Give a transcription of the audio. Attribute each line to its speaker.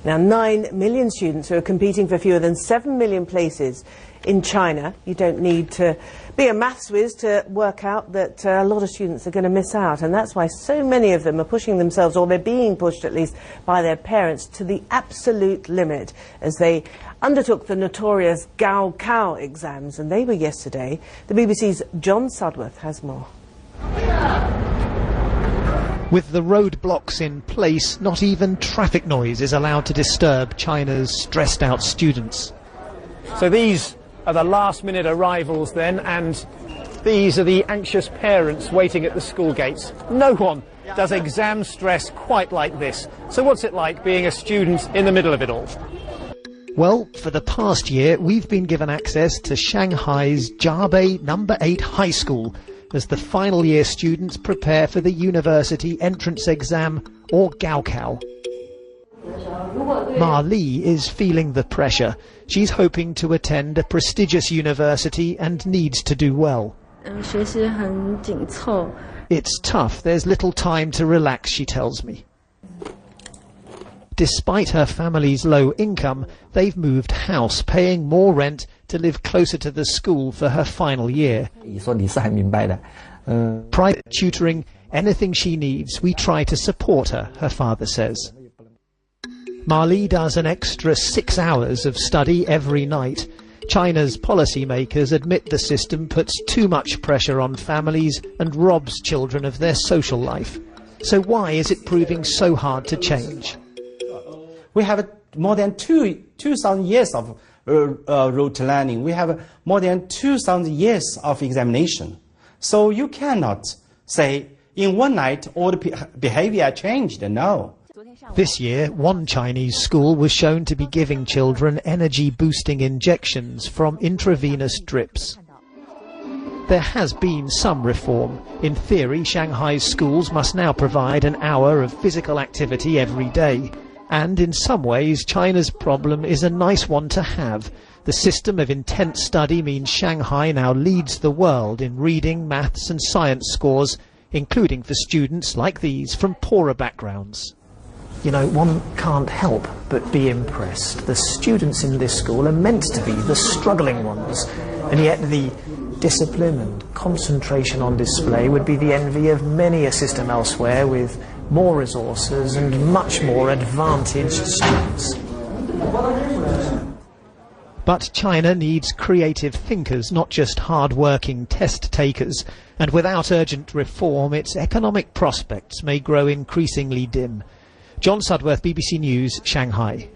Speaker 1: Now, 9 million students who are competing for fewer than 7 million places in China. You don't need to be a maths whiz to work out that a lot of students are going to miss out, and that's why so many of them are pushing themselves, or they're being pushed at least by their parents, to the absolute limit as they undertook the notorious Gaokao exams, and they were yesterday. The BBC's John Sudworth has more.
Speaker 2: With the roadblocks in place, not even traffic noise is allowed to disturb China's stressed-out students.
Speaker 3: So these are the last-minute arrivals then, and these are the anxious parents waiting at the school gates. No one does exam stress quite like this. So what's it like being a student in the middle of it all?
Speaker 2: Well, for the past year, we've been given access to Shanghai's Jiabei No. 8 High School as the final year students prepare for the university entrance exam, or Gaokao. Ma Li is feeling the pressure. She's hoping to attend a prestigious university and needs to do well. It's tough. There's little time to relax, she tells me. Despite her family's low income, they've moved house, paying more rent to live closer to the school for her final year. Private tutoring, anything she needs, we try to support her, her father says. Ma Li does an extra 6 hours of study every night. China's policymakers admit the system puts too much pressure on families and robs children of their social life. So why is it proving so hard to change?
Speaker 4: We have more than 2,000 years of rote learning. We have more than 2,000 years of examination. So you cannot say in one night all the behavior changed. No.
Speaker 2: This year, one Chinese school was shown to be giving children energy-boosting injections from intravenous drips. There has been some reform. In theory, Shanghai's schools must now provide an hour of physical activity every day. And in some ways, China's problem is a nice one to have. The system of intense study means Shanghai now leads the world in reading, maths and science scores, including for students like these from poorer backgrounds. You know, one can't help but be impressed. The students in this school are meant to be the struggling ones, and yet the discipline and concentration on display would be the envy of many a system elsewhere with more resources and much more advantaged students. But China needs creative thinkers, not just hard-working test takers, and without urgent reform, its economic prospects may grow increasingly dim. John Sudworth, BBC News, Shanghai.